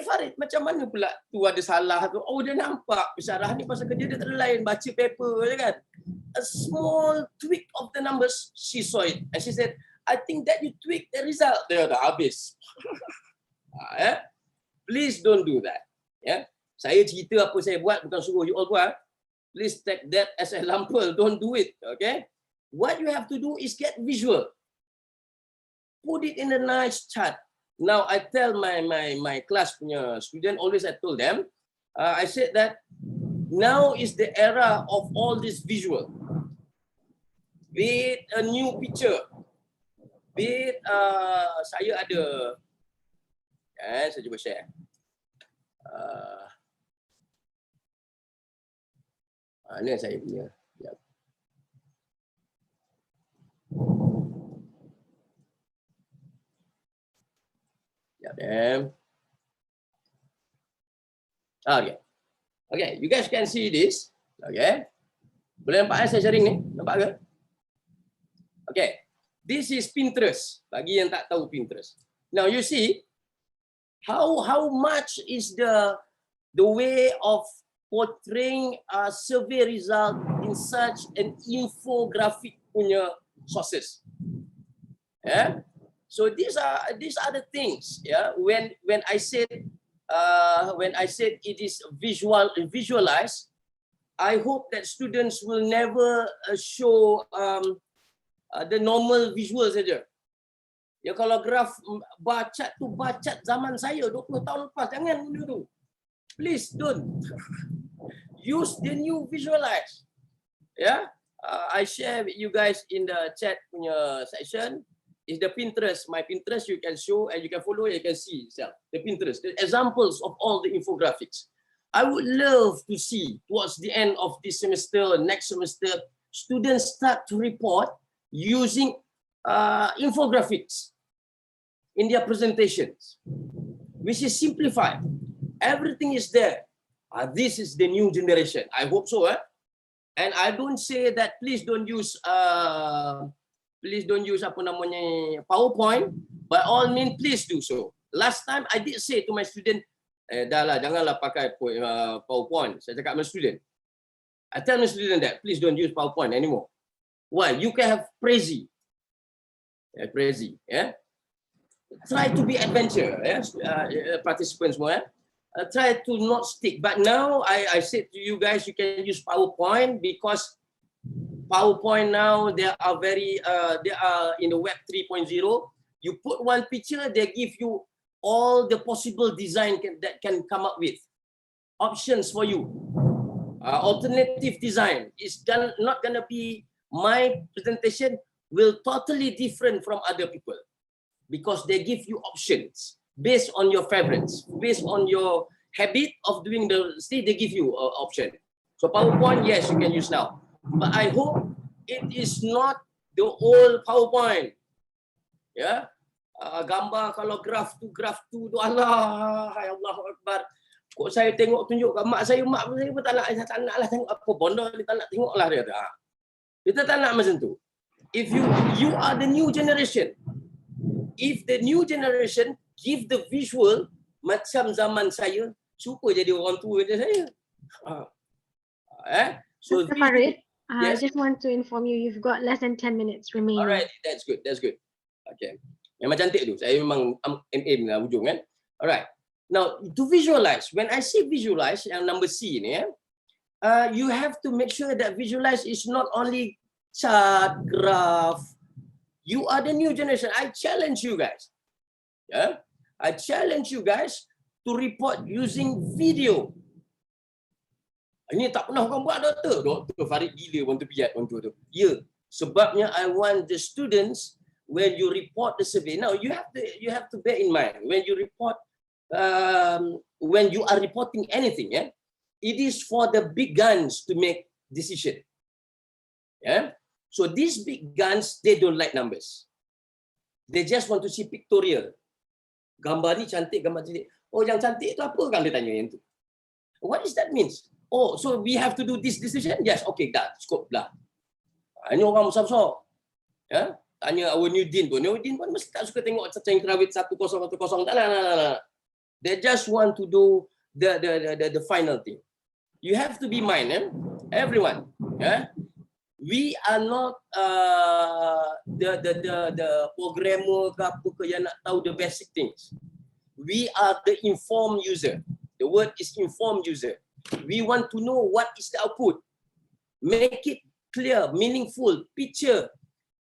Farid, macam mana pula tu ada salah tu? Oh, dia nampak pensyarah ni pasal kerja dia tak ada lain, baca paper je kan. A small tweak of the numbers, she saw it. And she said, I think that you tweak the result. Dia dah habis. Please don't do that. Saya cerita apa saya buat, bukan suruh you all buat. Please take that as an example. Don't do it. Okay? What you have to do is get visual. Put it in a nice chart. Now I tell my class punya student, always I told them, I said that now is the era of all this visual. Be it a new picture, be it saya ada, saya cuba share. Ini saya punya. Yep. Okay. Okay, you guys can see this. Okay. Boleh nampak saya sharing ni? Nampak ke? Okay. This is Pinterest. Bagi yang tak tahu Pinterest. Now you see how much is the way of portraying a survey result in such an infographic punya sources. So these are the things. When I said it is visualized, I hope that students will never show the normal visual saja. Ya, kalau graf bacat tu bacat zaman saya 20 tahun lepas, jangan benda tu. Please don't. Use the new visualize. I share with you guys in the chat punya section. Is the Pinterest. My Pinterest you can show and you can follow, you can see yourself. The Pinterest, the examples of all the infographics. I would love to see towards the end of this semester, next semester, students start to report using infographics in their presentations, which is simplified. Everything is there. This is the new generation. I hope so. And I don't say that please don't use apa namanya PowerPoint. By all means, please do so. Last time I did say to my student, dah lah, janganlah pakai PowerPoint. Saya cakap sama student. I tell my student that please don't use PowerPoint anymore. Why? You can have Prezi. Prezi. Try to be adventure. Participants more. Try to not stick. But now I said to you guys, you can use PowerPoint because PowerPoint now they are in the web 3.0. You put one picture, they give you all the possible design that can come up with options for you. Alternative design is not gonna be, my presentation will totally different from other people because they give you options based on your favorites, based on your habit of doing they give you an option. So PowerPoint, yes, you can use now. But I hope it is not the old PowerPoint. Ya. Gambar kalau graf tu Allah, hai Allahu Akbar. Kok saya tengok tunjuk kat mak saya pun tak nak lah tengok apa bodoh dia tak nak tengok lah dia. Kita tak nak macam tu. If you are the new generation, if the new generation give the visual macam zaman saya, cuba jadi orang tua macam saya. So Dr. Farid, I yes. just want to inform you, you've got less than 10 minutes remaining. Alright, that's good. Okay. Memang cantik tu. Saya memang MA lah ujung kan. Alright. Now, to visualize, when I say visualize, yang number C ni, you have to make sure that visualize is not only chart, graph. You are the new generation. I challenge you guys. Yeah? I challenge you guys to report using video. Ini tak pernah orang buat, Dr. Farid gila orang tu piat orang tu. Ya, sebabnya I want the students when you report the survey. Now you have to bear in mind when you report when you are reporting anything, it is for the big guns to make decision. Yeah. So these big guns, they don't like numbers. They just want to see pictorial. Gambar ni cantik, gambar cantik. Oh, yang cantik itu apa kan dia tanya yang tu. What does that means? Oh, so we have to do this decision? Yes, okay, dah, cukup lah. Ini orang besar-besar. Ya? Tanya our new dean pun. New dean pun mesti tak suka tengok cacing kerawit 1010. Tak nak. They just want to do the final thing. You have to be mind, everyone. Yeah? We are not the programmer ke apa ke yang nak tahu the basic things. We are the informed user. The word is informed user. We want to know what is the output. Make it clear, meaningful, picture.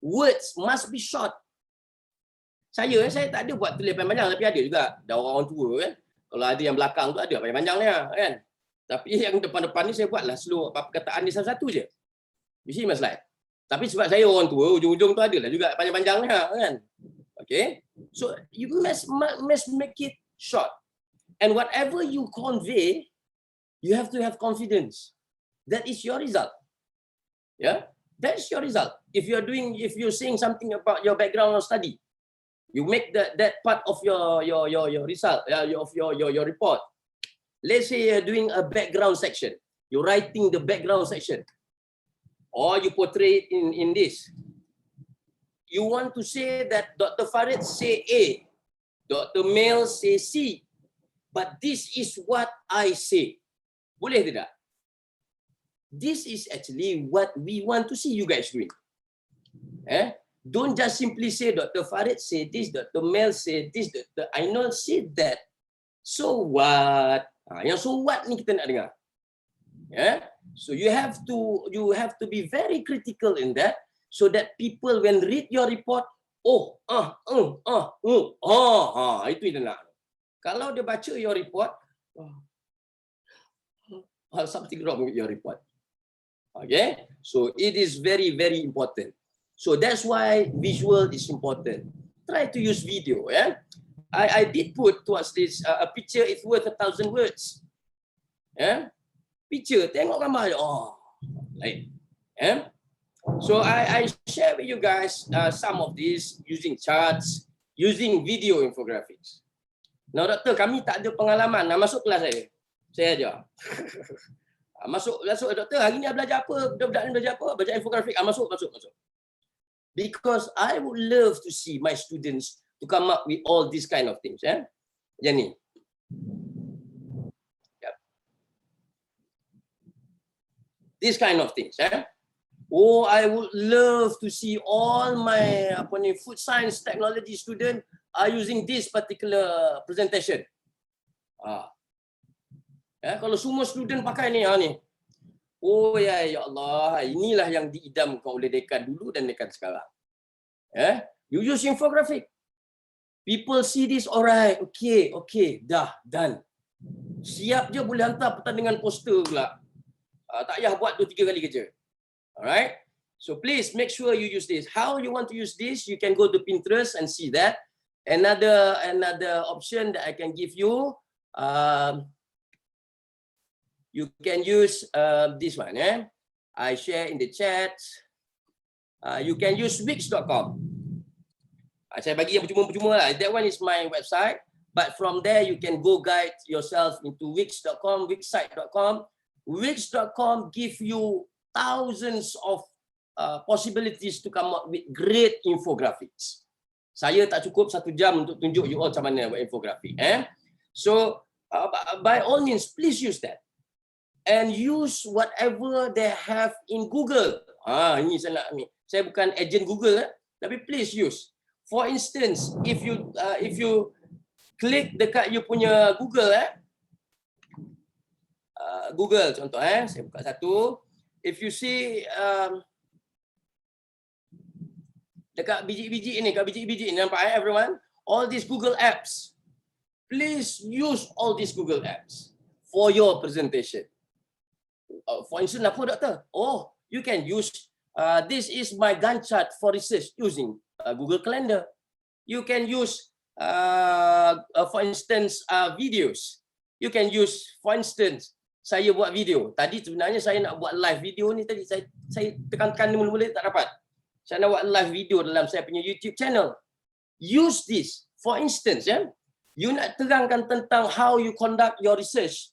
Words must be short. Saya tak ada buat tulis panjang, tapi ada juga. Dah orang tua kan. Kalau ada yang belakang tu ada panjang dia kan. Tapi yang depan-depan ni saya buatlah seluruh perkataan ni satu-satu je. You see my slide? Tapi sebab saya orang tua, ujung-ujung tu adalah juga panjang-panjangnya kan. Okay? So you must make it short. And whatever you convey, you have to have confidence. That is your result. Yeah? That is your result. If you're saying something about your background or study, you make that part of your result, of your report. Let's say you're doing a background section. You're writing the background section. Or you portray it in this. You want to say that Dr. Farid say A, Dr. Mel say C, but this is what I say. Boleh tidak? This is actually what we want to see you guys doing. Don't just simply say Dr. Farid say this, Dr. Mel say this, Dr. Ainul say that. So what? Yang so what ni kita nak dengar. So you have to be very critical in that, so that people when read your report, itu dia nak. Kalau dia baca your report, something wrong with your report. Okay, so it is very, very important. So that's why visual is important. Try to use video. I did put towards this a picture is worth 1,000 words. Picture, tengok gambar. Lain. So I share with you guys some of these using charts, using video infographics. Now, doktor, kami tak ada pengalaman. Masuk kelas saya ajar. Masuk doktor, hari ni belajar apa? Budak-budak ni belajar apa? Belajar infografik. Masuk. Because I would love to see my students to come up with all these kind of things. Macam ni. These kind of things. Oh, I would love to see all my Food Science Technology student are using this particular presentation. Kalau semua student pakai ni, oh ya Allah, inilah yang diidamkan oleh dekan dulu dan dekan sekarang. You use infographic. People see this, alright, okay, dah, done. Siap je boleh hantar pertandingan poster pula. Tak payah buat 2-3 kali kerja. Alright? So please make sure you use this. How you want to use this? You can go to Pinterest and see that. Another option that I can give you, you can use this one. I share in the chat. You can use wix.com. Saya bagi yang percuma-percuma lah. That one is my website. But from there, you can go guide yourself into wix.com, wixsite.com. Wix.com give you thousands of possibilities to come up with great infographics. Saya tak cukup 1 jam untuk tunjuk you all macam mana buat infografik. So, by all means, please use that. And use whatever they have in Google. Ini saya nak ni. Saya bukan agent Google, tapi please use. For instance, if you klik dekat you punya Google, Google contoh, saya buka satu. If you see dekat biji-biji ini, nampak everyone? All these Google apps. Please use all these Google apps for your presentation. For instance, apa doktor? Oh, you can use this is my Gantt chart for research using Google Calendar. You can use, for instance, videos. You can use, for instance, saya buat video. Tadi sebenarnya saya nak buat live video ni tadi saya tekan-tekan mula-mula tak dapat. Saya nak buat live video dalam saya punya YouTube channel. Use this. For instance, you nak terangkan tentang how you conduct your research,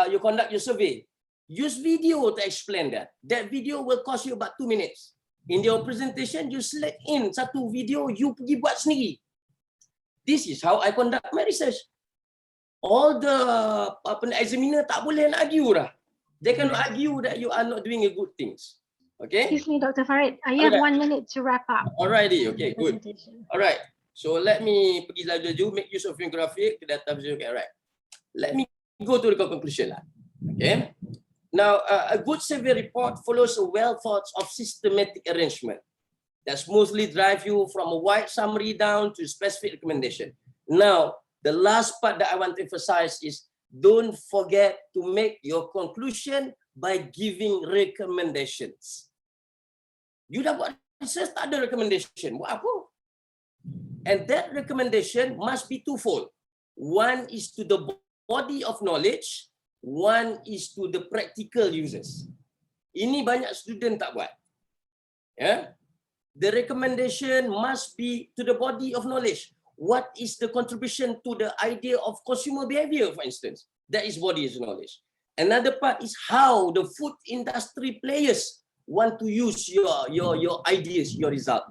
you conduct your survey. Use video to explain that. That video will cost you about 2 minutes. In your presentation, you select in satu video, you pergi buat sendiri. This is how I conduct my research. All the examiner tak boleh nak argue dah. They cannot argue that you are not doing a good things. Okay? Excuse me, Dr. Farid. I have 1 minute to wrap up. Alrighty, okay, good. Alright, so let me pergi laju-laju, make use of infographic, data visual, okay, alright. Let me go to the conclusion lah. Okay? Now, a good survey report follows a well thought of systematic arrangement that smoothly drive you from a wide summary down to specific recommendation. Now, the last part that I want to emphasize is don't forget to make your conclusion by giving recommendations. You dah buat research, tak ada recommendation. Buat apa? And that recommendation must be twofold. One is to the body of knowledge, one is to the practical users. Ini banyak student tak buat. The recommendation must be to the body of knowledge. What is the contribution to the idea of consumer behavior, for instance? That is body of knowledge. Another part is how the food industry players want to use your ideas, your result.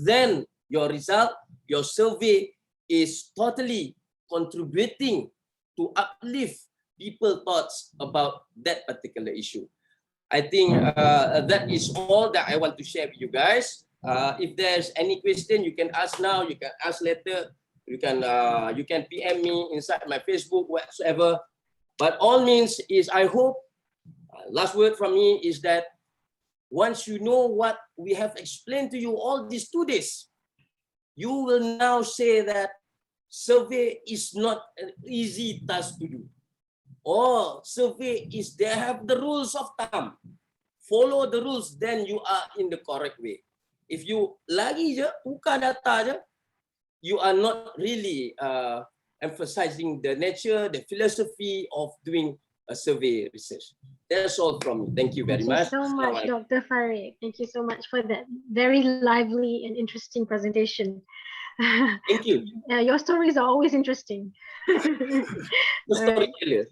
Then your result, your survey is totally contributing to uplift people's thoughts about that particular issue. I think that is all that I want to share with you guys. If there's any question, you can ask now, you can ask later, you can PM me inside my Facebook, whatsoever. But all means is I hope, last word from me is that once you know what we have explained to you all these 2 days, you will now say that survey is not an easy task to do. Or survey is they have the rules of thumb. Follow the rules, then you are in the correct way. If you lagi je, tukar data je, you are not really emphasizing the nature, the philosophy of doing a survey research. That's all from me. Thank you very much. Thank you so much, Dr. Farid. Thank you so much for that very lively and interesting presentation. Thank you. Your stories are always interesting. The storyteller.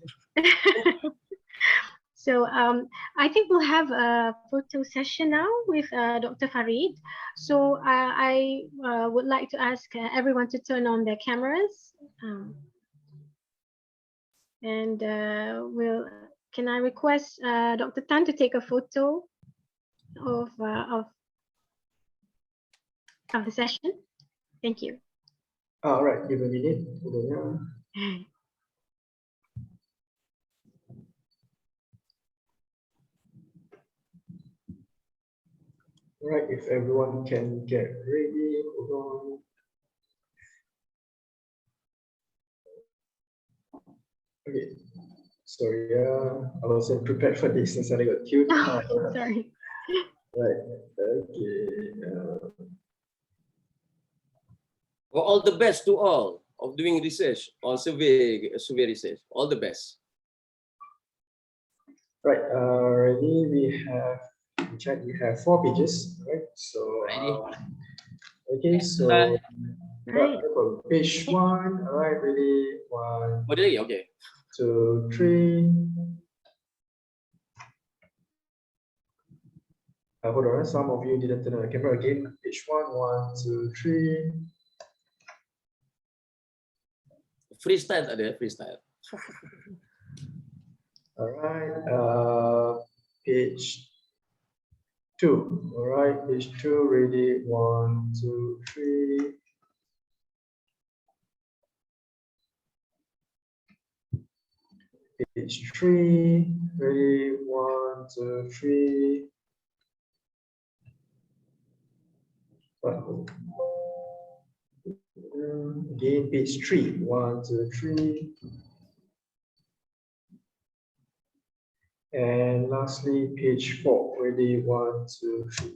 So I think we'll have a photo session now with Dr. Farid. So I would like to ask everyone to turn on their cameras. Can I request Dr. Tan to take a photo of the session? Thank you. All right, give a minute. All right, if everyone can get ready, hold on. Okay, sorry, I wasn't prepared for this since I got queued. Oh, sorry. Right, okay. Well, all the best to all of doing research on survey research. All the best. Right, already we have the chat, we have 4 pages, right? So, Ready? okay, so Right. page 1, all right, ready? 1, Oh, really? Okay. 2, 3. Hold on, some of you didn't turn on the camera again. Page 1, 1, 2, 3. Freestyle ada, freestyle. All right, page 2. All right, page 2, ready? 1, 2, 3. Page 3, ready? 1, 2, 3. Again, page 3. 1, 2, 3. And lastly, page 4. Ready? 1, 2, 3.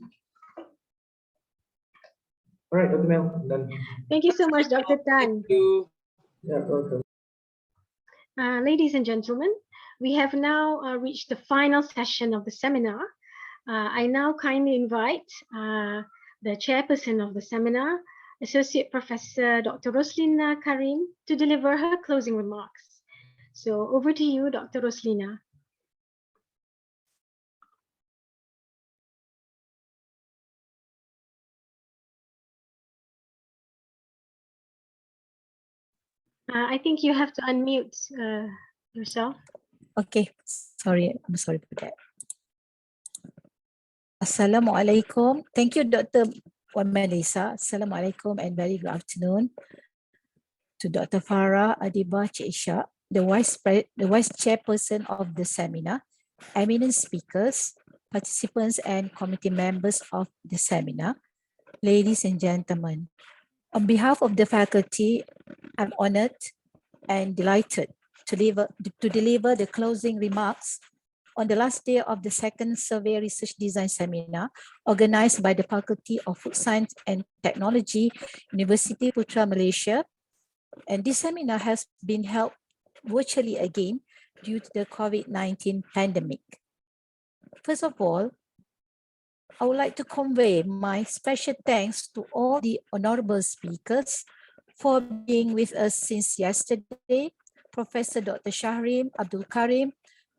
All right, Dr. Mel, done. Thank you so much, Dr. Tan. Thank you. Yeah, welcome. Ladies and gentlemen, we have now reached the final session of the seminar. I now kindly invite the chairperson of the seminar, Associate Professor Dr. Roslina Karim, to deliver her closing remarks. So over to you, Dr. Roslina. I think you have to unmute yourself. Okay, sorry, I'm sorry for that. Assalamualaikum. Thank you, Dr. Wan Melissa. Assalamualaikum and very good afternoon to Dr. Farah Adiba Cik the vice chairperson of the seminar, eminent speakers, participants and committee members of the seminar, ladies and gentlemen. On behalf of the faculty, I'm honored and delighted to deliver the closing remarks on the last day of the second Survey Research Design Seminar organized by the Faculty of Food Science and Technology, University Putra, Malaysia. And this seminar has been held virtually again due to the COVID-19 pandemic. First of all, I would like to convey my special thanks to all the honorable speakers for being with us since yesterday, Professor Dr. Shahrim Abdul Karim,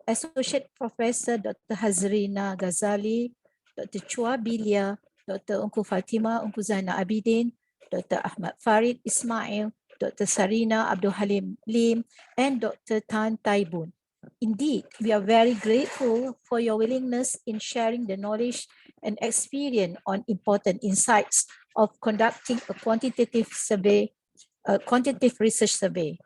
Associate Professor Dr. Hazrina Ghazali, Dr. Chua Bilia, Dr. Unku Fatima Unku Zaina Abidin, Dr. Ahmad Farid Ismail, Dr. Sarina Abdul Halim Lim, and Dr. Tan Taibun. Indeed, we are very grateful for your willingness in sharing the knowledge and experience on important insights of conducting a quantitative research survey.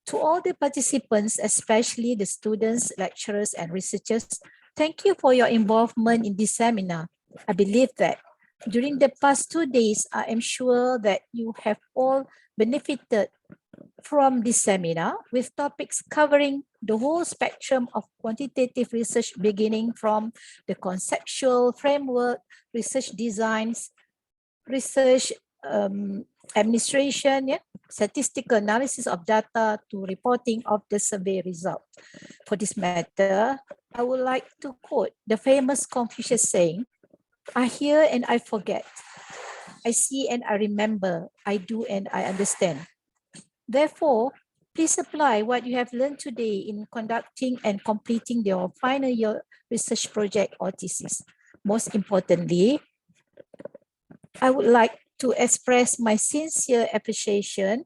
To all the participants, especially the students, lecturers, and researchers, thank you for your involvement in this seminar. I believe that during the past 2 days, I am sure that you have all benefited from this seminar with topics covering the whole spectrum of quantitative research, beginning from the conceptual framework, research designs, research administration, statistical analysis of data to reporting of the survey result. For this matter, I would like to quote the famous Confucius saying, "I hear and I forget. I see and I remember. I do and I understand." Therefore, please apply what you have learned today in conducting and completing your final year research project or thesis. Most importantly, I would like to express my sincere appreciation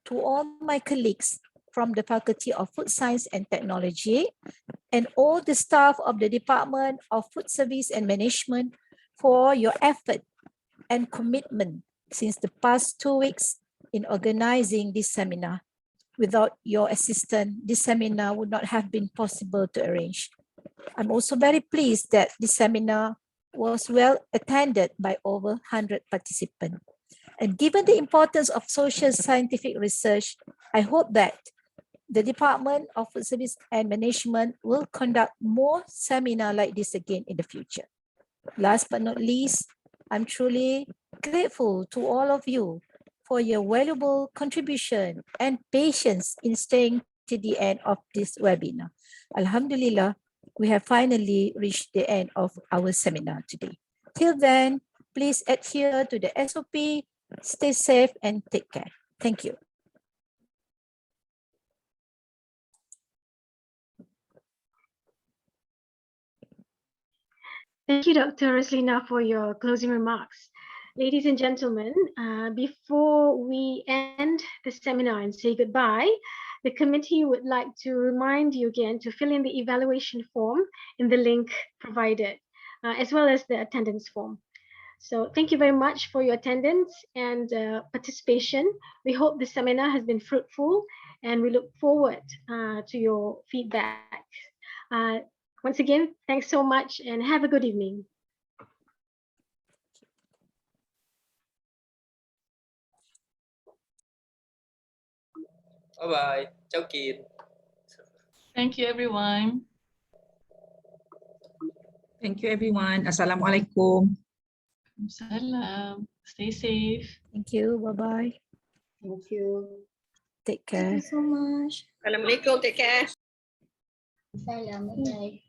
to all my colleagues from the Faculty of Food Science and Technology and all the staff of the Department of Food Service and Management for your effort and commitment since the past 2 weeks in organizing this seminar. Without your assistance, this seminar would not have been possible to arrange. I'm also very pleased that this seminar was well attended by over 100 participants. And given the importance of social scientific research, I hope that the Department of Food Service and Management will conduct more seminars like this again in the future. Last but not least, I'm truly grateful to all of you for your valuable contribution and patience in staying to the end of this webinar. Alhamdulillah, we have finally reached the end of our seminar today. Till then, please adhere to the SOP, stay safe and take care. Thank you. Thank you, Dr. Roslina, for your closing remarks. Ladies and gentlemen, before we end the seminar and say goodbye, the committee would like to remind you again to fill in the evaluation form in the link provided, as well as the attendance form. So thank you very much for your attendance and participation. We hope the seminar has been fruitful and we look forward to your feedback. Once again, thanks so much and have a good evening. Bye bye. Chào Kiệt. Thank you, everyone. Thank you, everyone. Assalamualaikum. Salam. Stay safe. Thank you. Bye-bye. Thank you. Take care. so much. Assalamualaikum. Take care. Salam. Bye.